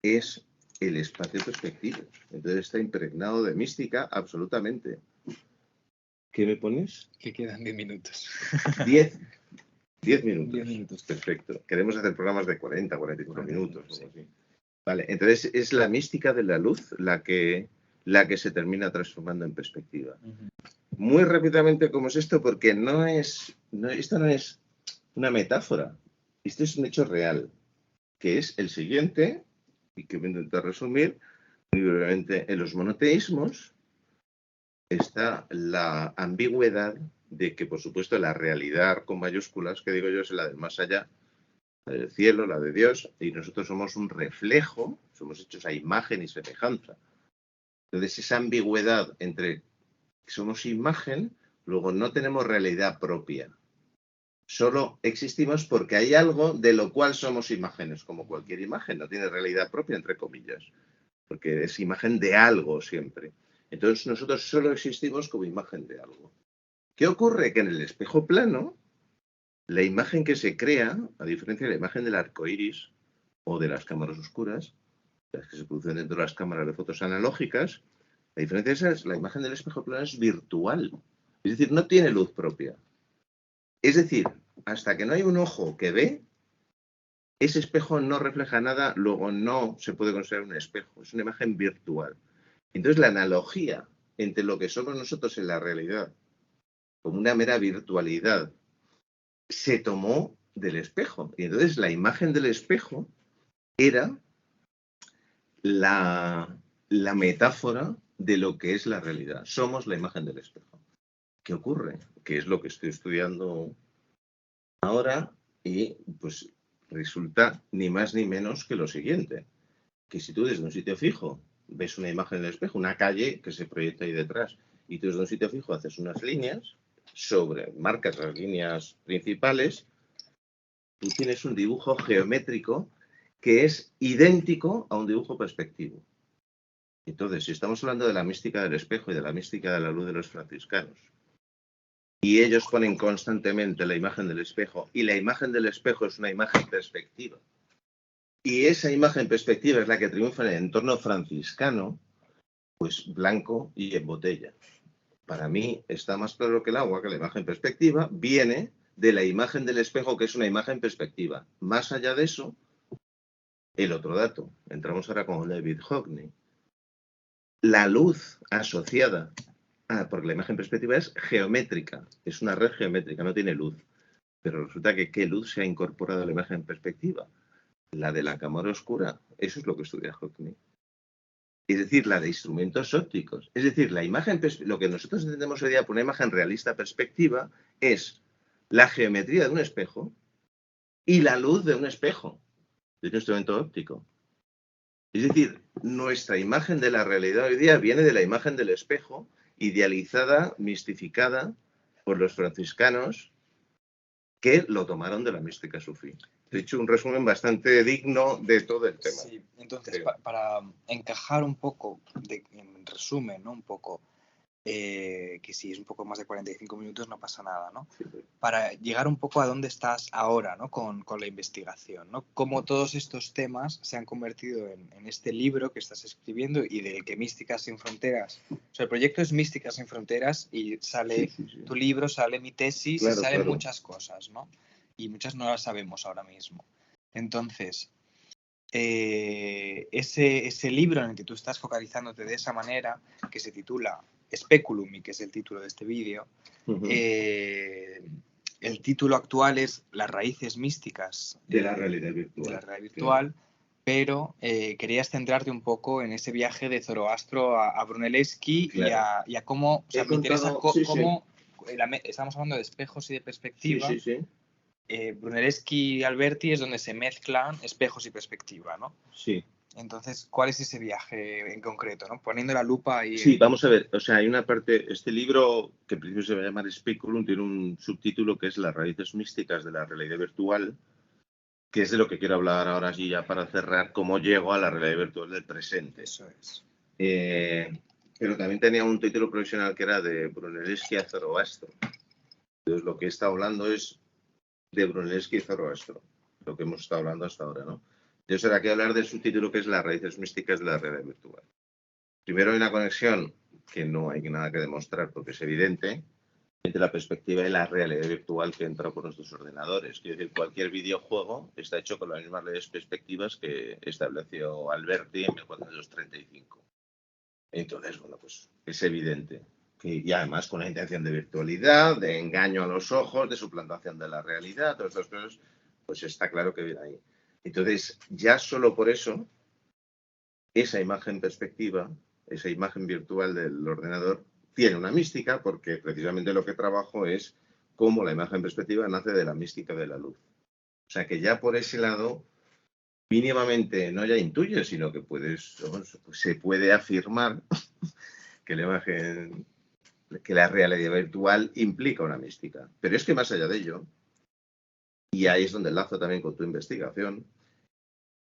es el espacio perspectivo. Entonces está impregnado de mística absolutamente. ¿Qué me pones? Que quedan 10 minutos. 10 minutos. 10 minutos. Perfecto. Queremos hacer programas de 40, 45 minutos. Sí. Así. Vale, entonces es la mística de la luz la que se termina transformando en perspectiva. Muy rápidamente, ¿cómo es esto? Porque esto no es una metáfora. Esto es un hecho real, que es el siguiente, y que voy a intentar resumir muy brevemente. En los monoteísmos está la ambigüedad de que, por supuesto, la realidad con mayúsculas, que digo yo, es la del más allá, la del cielo, la de Dios, y nosotros somos un reflejo, somos hechos a imagen y semejanza. Entonces, esa ambigüedad entre que somos imagen, luego no tenemos realidad propia. Solo existimos porque hay algo de lo cual somos imágenes, como cualquier imagen, no tiene realidad propia, entre comillas, porque es imagen de algo siempre. Entonces, nosotros solo existimos como imagen de algo. ¿Qué ocurre? Que en el espejo plano, la imagen que se crea, a diferencia de la imagen del arco iris o de las cámaras oscuras, las que se producen dentro de las cámaras de fotos analógicas, la diferencia es la imagen del espejo plano es virtual. Es decir, no tiene luz propia. Es decir, hasta que no hay un ojo que ve, ese espejo no refleja nada, luego no se puede considerar un espejo, es una imagen virtual. Entonces, la analogía entre lo que somos nosotros en la realidad, como una mera virtualidad, se tomó del espejo. Y entonces la imagen del espejo era la metáfora de lo que es la realidad. Somos la imagen del espejo. ¿Qué ocurre? Que es lo que estoy estudiando ahora y pues resulta ni más ni menos que lo siguiente, que si tú desde un sitio fijo ves una imagen en el espejo, una calle que se proyecta ahí detrás, y tú desde un sitio fijo haces unas líneas, marcas las líneas principales, tú tienes un dibujo geométrico que es idéntico a un dibujo perspectivo. Entonces, si estamos hablando de la mística del espejo y de la mística de la luz de los franciscanos, y ellos ponen constantemente la imagen del espejo, y la imagen del espejo es una imagen perspectiva, y esa imagen perspectiva es la que triunfa en el entorno franciscano, pues blanco y en botella. Para mí está más claro que el agua que la imagen perspectiva viene de la imagen del espejo, que es una imagen perspectiva. Más allá de eso, el otro dato. Entramos ahora con David Hockney. la luz asociada, porque la imagen perspectiva es geométrica, es una red geométrica, no tiene luz. Pero resulta que ¿qué luz se ha incorporado a la imagen perspectiva? La de la cámara oscura. Eso es lo que estudia Hockney. Es decir, la de instrumentos ópticos. Es decir, la imagen, lo que nosotros entendemos hoy día por una imagen realista perspectiva es la geometría de un espejo y la luz de un espejo, de un instrumento óptico. Es decir, nuestra imagen de la realidad hoy día viene de la imagen del espejo, idealizada, mistificada por los franciscanos, que lo tomaron de la mística sufí. De hecho, un resumen bastante digno de todo el tema. Sí, entonces, para encajar un poco, en resumen, ¿no? Un poco, que si es un poco más de 45 minutos no pasa nada, ¿no? Sí. Para llegar un poco a dónde estás ahora, ¿no? Con la investigación, ¿no? Cómo todos estos temas se han convertido en este libro que estás escribiendo y del que Místicas sin Fronteras... O sea, el proyecto es Místicas sin Fronteras y sale tu libro, sale mi tesis, claro, y salen muchas cosas, ¿no? Y muchas no las sabemos ahora mismo. Entonces, ese libro en el que tú estás focalizándote de esa manera, que se titula Speculum, y que es el título de este vídeo, el título actual es Las raíces místicas de la realidad virtual. De la realidad virtual, claro. Pero querías centrarte un poco en ese viaje de Zoroastro a Brunelleschi, claro. y a cómo, o sea, me interesa cómo, estamos hablando de espejos y de perspectiva. Sí. Brunelleschi y Alberti es donde se mezclan espejos y perspectiva, ¿no? Sí. Entonces, ¿cuál es ese viaje en concreto, ¿no? Poniendo la lupa ahí. Sí, vamos a ver. O sea, hay una parte. Este libro, que en principio se va a llamar Speculum, tiene un subtítulo que es Las raíces místicas de la realidad virtual, que es de lo que quiero hablar ahora sí ya para cerrar, cómo llego a la realidad virtual del presente. Eso es. Pero también tenía un título profesional que era de Brunelleschi a Zoroastro. Entonces, lo que he estado hablando es de Brunelleschi y Zoroastro, lo que hemos estado hablando hasta ahora, ¿no? Entonces, ahora quiero hablar del subtítulo que es Las raíces místicas de la realidad virtual. Primero hay una conexión que no hay nada que demostrar porque es evidente entre la perspectiva y la realidad virtual que entra por nuestros ordenadores. Quiero decir, cualquier videojuego está hecho con las mismas perspectivas que estableció Alberti en 1435. Entonces, bueno, pues es evidente. Y además con la intención de virtualidad, de engaño a los ojos, de suplantación de la realidad, todas estas cosas, pues está claro que viene ahí. Entonces, ya solo por eso, esa imagen perspectiva, esa imagen virtual del ordenador, tiene una mística, porque precisamente lo que trabajo es cómo la imagen perspectiva nace de la mística de la luz. O sea que ya por ese lado, mínimamente no ya intuye, sino que se puede afirmar que la imagen, que la realidad virtual implica una mística. Pero es que más allá de ello, y ahí es donde enlazo también con tu investigación,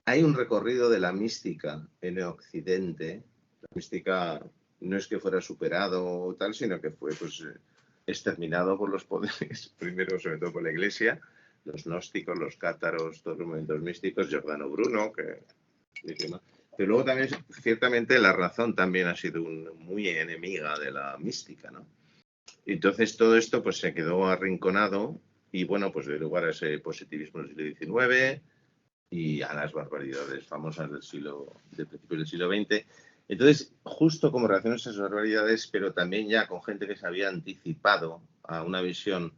hay un recorrido de la mística en el Occidente. La mística no es que fuera superado o tal, sino que fue pues, exterminado por los poderes, primero sobre todo por la Iglesia, los gnósticos, los cátaros, todos los movimientos místicos, Giordano Bruno, pero luego también, ciertamente, la razón también ha sido muy enemiga de la mística, ¿no? Entonces todo esto pues se quedó arrinconado y bueno, pues dio lugar a ese positivismo del siglo XIX y a las barbaridades famosas de principios del siglo XX. Entonces, justo como reacción a esas barbaridades, pero también ya con gente que se había anticipado a una visión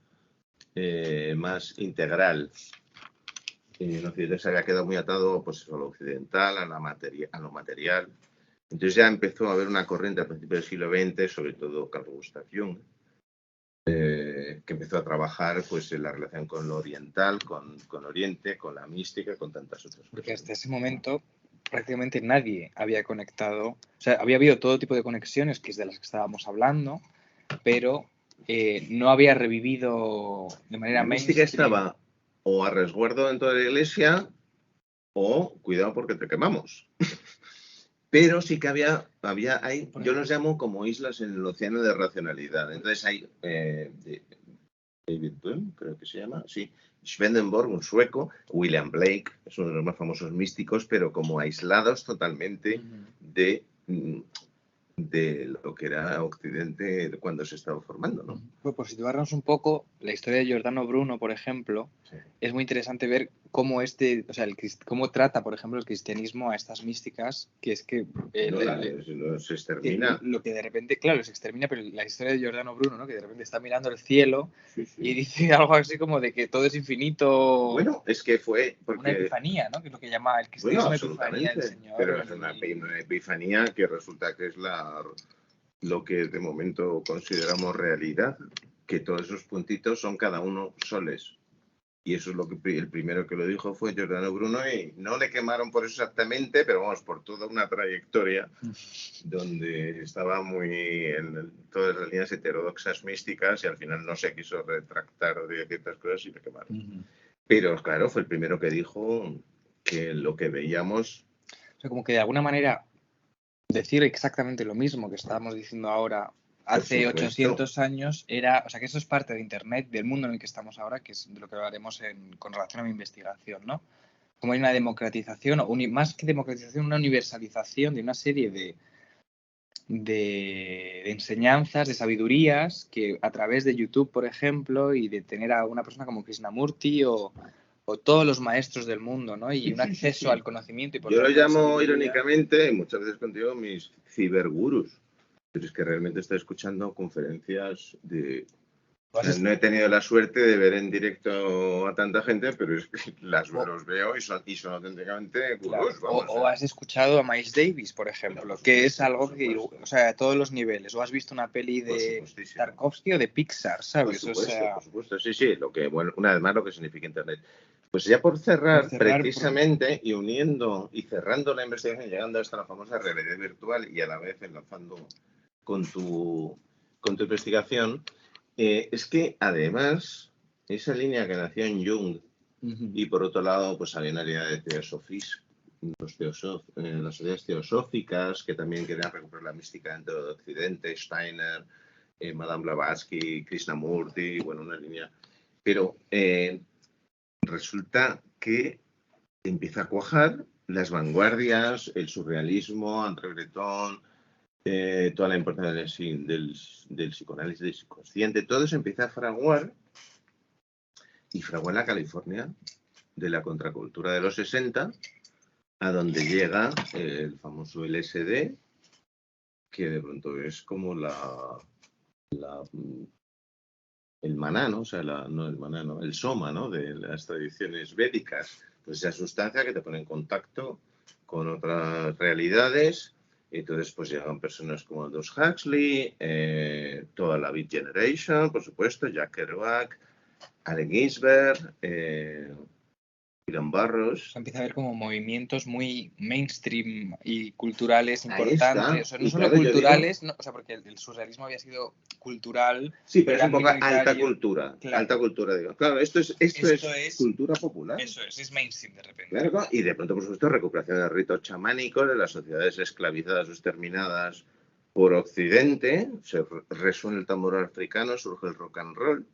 más integral, en Occidente se había quedado muy atado pues, a lo occidental, a lo material. Entonces ya empezó a haber una corriente a principios del siglo XX, sobre todo Carl Gustav Jung, que empezó a trabajar pues, en la relación con lo oriental, con Oriente, con la mística, con tantas otras cosas. Porque hasta ese momento prácticamente nadie había conectado, o sea, había habido todo tipo de conexiones, que es de las que estábamos hablando, pero no había revivido de manera La mística estaba o a resguardo dentro de la iglesia o cuidado porque te quemamos. Pero sí que hay, yo los llamo como islas en el océano de racionalidad. Entonces hay David Bohm, creo que se llama, sí, Swedenborg, un sueco, William Blake, es uno de los más famosos místicos, pero como aislados totalmente de lo que era Occidente cuando se estaba formando, ¿no? Pues por situarnos un poco, la historia de Giordano Bruno, por ejemplo, es muy interesante ver cómo cómo trata, por ejemplo, el cristianismo a estas místicas, que es que se extermina. Lo que de repente, claro, se extermina, pero la historia de Giordano Bruno, ¿no? Que de repente está mirando el cielo y dice algo así como de que todo es infinito. Bueno, es que fue porque... una epifanía, ¿no? Que es lo que llama el cristianismo, epifanía del Señor. Pero es una epifanía que resulta que es lo que de momento consideramos realidad, que todos esos puntitos son cada uno soles. Y eso es lo que el primero que lo dijo fue Giordano Bruno, y no le quemaron por eso exactamente, pero vamos, por toda una trayectoria donde estaba muy en todas las líneas heterodoxas místicas y al final no se quiso retractar de ciertas cosas y le quemaron. Pero claro, fue el primero que dijo que lo que veíamos... O sea, como que de alguna manera decir exactamente lo mismo que estábamos diciendo ahora hace 800 años era, o sea, que eso es parte de Internet, del mundo en el que estamos ahora, que es de lo que hablaremos con relación a mi investigación, ¿no? Como hay una democratización, o más que democratización, una universalización de una serie de enseñanzas, de sabidurías, que a través de YouTube, por ejemplo, y de tener a una persona como Krishnamurti o todos los maestros del mundo, ¿no? Y un acceso al conocimiento. Y por yo lo llamo irónicamente, muchas veces contigo, mis cibergurus. Pero es que realmente estoy escuchando conferencias de... O sea, no he tenido la suerte de ver en directo a tanta gente, pero es que los veo y son auténticamente gurús. Claro. O has escuchado a Miles Davis, por ejemplo, que es algo que, o sea, a todos los niveles. O has visto una peli de Tarkovsky o de Pixar, ¿sabes? Por supuesto, sí. Lo que, bueno, una vez más, lo que significa Internet. Pues ya por cerrar precisamente, y uniendo y cerrando la investigación, llegando hasta la famosa realidad virtual y a la vez enlazando con tu investigación, es que además esa línea que nació en Jung y por otro lado pues había una línea de teosofis, las ideas teosóficas que también querían recuperar la mística dentro de Occidente, Steiner, Madame Blavatsky, Krishnamurti, bueno, una línea, pero resulta que empieza a cuajar las vanguardias, el surrealismo, André Breton, toda la importancia del psicoanálisis, del subconsciente, todo eso empieza a fraguar y fragua en la California de la contracultura de los 60, a donde llega el famoso LSD, que de pronto es como el maná, ¿no? O sea, no el maná, ¿no? El soma, ¿no? De las tradiciones védicas. Pues esa sustancia que te pone en contacto con otras realidades. Entonces, pues llegan personas como Aldous Huxley, toda la Beat Generation, por supuesto, Jack Kerouac, Allen Ginsberg, William Burroughs. Empieza a haber como movimientos muy mainstream y culturales importantes. O sea, no solo culturales, digo... no, o sea, porque el surrealismo había sido cultural. Sí, pero es un poco alta cultura. Claro. Alta cultura, digo. Claro, esto es cultura popular. Eso es mainstream de repente. Claro, y de pronto, por supuesto, recuperación de ritos chamánicos de las sociedades esclavizadas o exterminadas por Occidente. Se resuena el tambor africano, surge el rock and roll.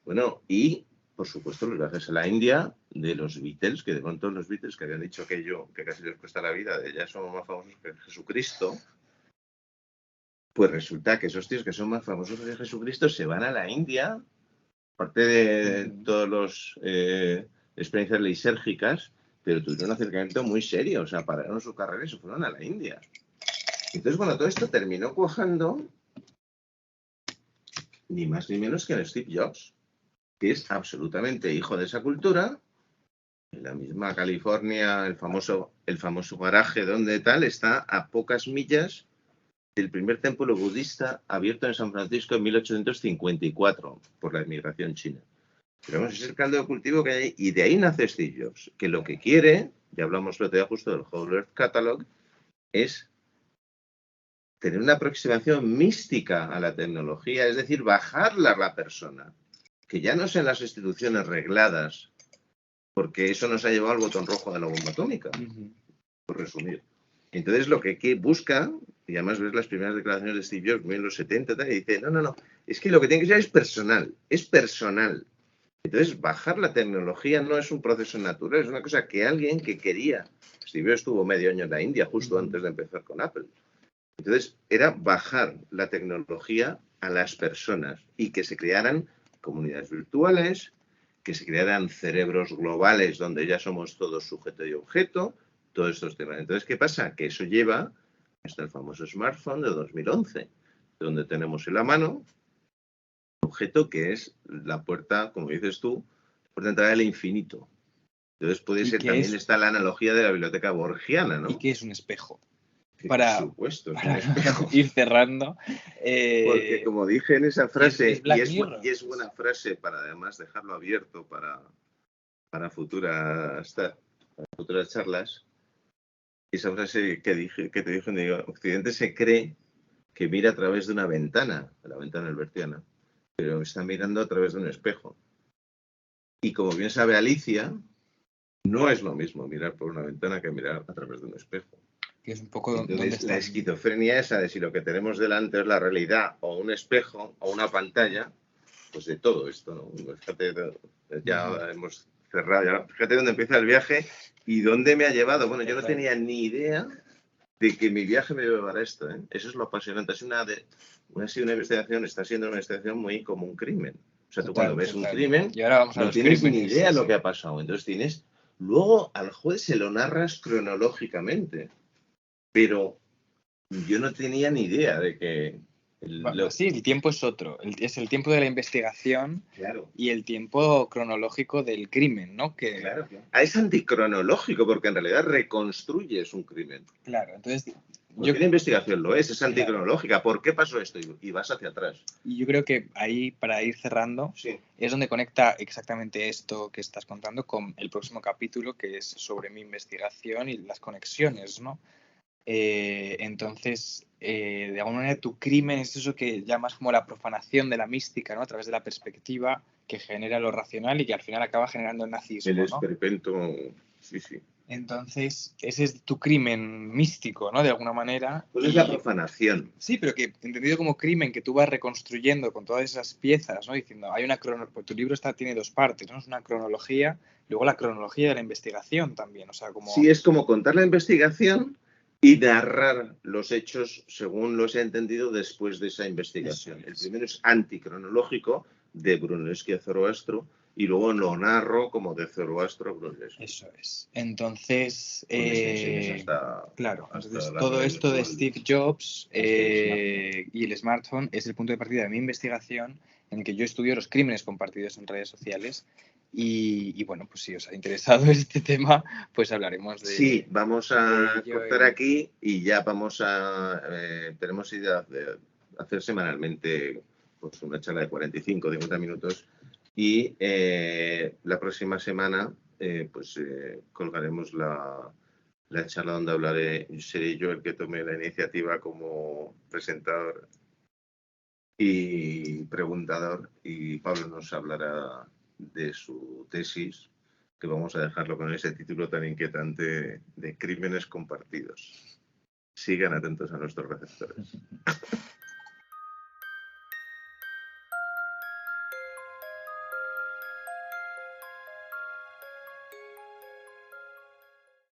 Bueno, y por supuesto, los viajes a la India de los Beatles, que de pronto los Beatles que habían dicho aquello que casi les cuesta la vida, de ya somos más famosos que Jesucristo, pues resulta que esos tíos que son más famosos que Jesucristo se van a la India, aparte de todas las experiencias lisérgicas, pero tuvieron un acercamiento muy serio, o sea, pararon su carrera y se fueron a la India. Entonces, bueno, todo esto terminó cuajando ni más ni menos que en Steve Jobs, que es absolutamente hijo de esa cultura. En la misma California, el famoso garaje donde tal, está a pocas millas del primer templo budista abierto en San Francisco en 1854 por la inmigración china. Pero vamos, es el caldo de cultivo que hay, y de ahí nace Steve Jobs, que lo que quiere, ya hablamos el otro día justo del Whole Earth Catalog, es tener una aproximación mística a la tecnología, es decir, bajarla a la persona. Que ya no sean las instituciones regladas, porque eso nos ha llevado al botón rojo de la bomba atómica, por resumir. Entonces, lo que busca, y además ves las primeras declaraciones de Steve Jobs en los 70, y dice, no, es que lo que tiene que ser es personal. Entonces, bajar la tecnología no es un proceso natural, es una cosa que alguien que quería. Steve Jobs estuvo medio año en la India, justo antes de empezar con Apple. Entonces, era bajar la tecnología a las personas y que se crearan comunidades virtuales, que se crearan cerebros globales donde ya somos todos sujeto y objeto, todos estos temas. Entonces, ¿qué pasa? Que eso lleva hasta el famoso smartphone de 2011, donde tenemos en la mano un objeto que es la puerta, como dices tú, puerta de entrada al infinito. Entonces puede ser, también está la analogía de la biblioteca borgiana, ¿no? ¿Y qué es un espejo? Por supuesto, es un espejo. Ir cerrando. Porque como dije en esa frase, y es buena frase para además dejarlo abierto para futuras charlas, esa frase que te dije, digo, Occidente se cree que mira a través de una ventana, la ventana albertiana, pero está mirando a través de un espejo. Y como bien sabe Alicia, no es lo mismo mirar por una ventana que mirar a través de un espejo. Que es un poco entonces, la esquizofrenia esa de si lo que tenemos delante es la realidad o un espejo o una pantalla, pues de todo esto, ¿no? Fíjate, ya hemos cerrado, ya, fíjate dónde empieza el viaje y dónde me ha llevado. Bueno, yo no tenía ni idea de que mi viaje me llevara a esto, ¿eh? Eso es lo apasionante. Ha sido una investigación, está siendo una investigación muy como un crimen. O sea, tú cuando ves un crimen, no tienes ni idea de lo que ha pasado. Entonces luego al juez se lo narras cronológicamente. Pero yo no tenía ni idea de que... Sí, el tiempo es otro. Es el tiempo de la investigación, claro, y el tiempo cronológico del crimen, ¿no? Claro. Es anticronológico porque en realidad reconstruyes un crimen. Claro, entonces... La investigación lo es anticronológica. ¿Por qué pasó esto? Y vas hacia atrás. Y yo creo que ahí, para ir cerrando, sí, es donde conecta exactamente esto que estás contando con el próximo capítulo, que es sobre mi investigación y las conexiones, ¿no? Entonces, de alguna manera, tu crimen es eso que llamas como la profanación de la mística, ¿no? A través de la perspectiva que genera lo racional y que al final acaba generando el nazismo, el esperpento, ¿no? Sí. Entonces, ese es tu crimen místico, ¿no? De alguna manera. Pues es la profanación. Sí, pero que entendido como crimen que tú vas reconstruyendo con todas esas piezas, ¿no? Diciendo, hay una pues tu libro tiene dos partes, ¿no? Es una cronología, luego la cronología de la investigación también, o sea, como... Sí, es como contar la investigación y narrar los hechos según los he entendido después de esa investigación. El primero es anticronológico, de Brunelleschi a Zoroastro, y luego lo narro como de Zoroastro a Brunelleschi. Eso es. Entonces, claro, entonces todo esto de Steve Jobs y el smartphone es el punto de partida de mi investigación, en el que yo estudio los crímenes compartidos en redes sociales. Y bueno, pues si os ha interesado este tema, pues hablaremos de... Sí, vamos a cortar aquí y ya vamos a... tenemos idea de hacer semanalmente pues, una charla de 45, 50 minutos y la próxima semana colgaremos la charla donde seré yo el que tome la iniciativa como presentador y preguntador, y Pablo nos hablará de su tesis, que vamos a dejarlo con ese título tan inquietante de Crímenes compartidos. Sigan atentos a nuestros receptores.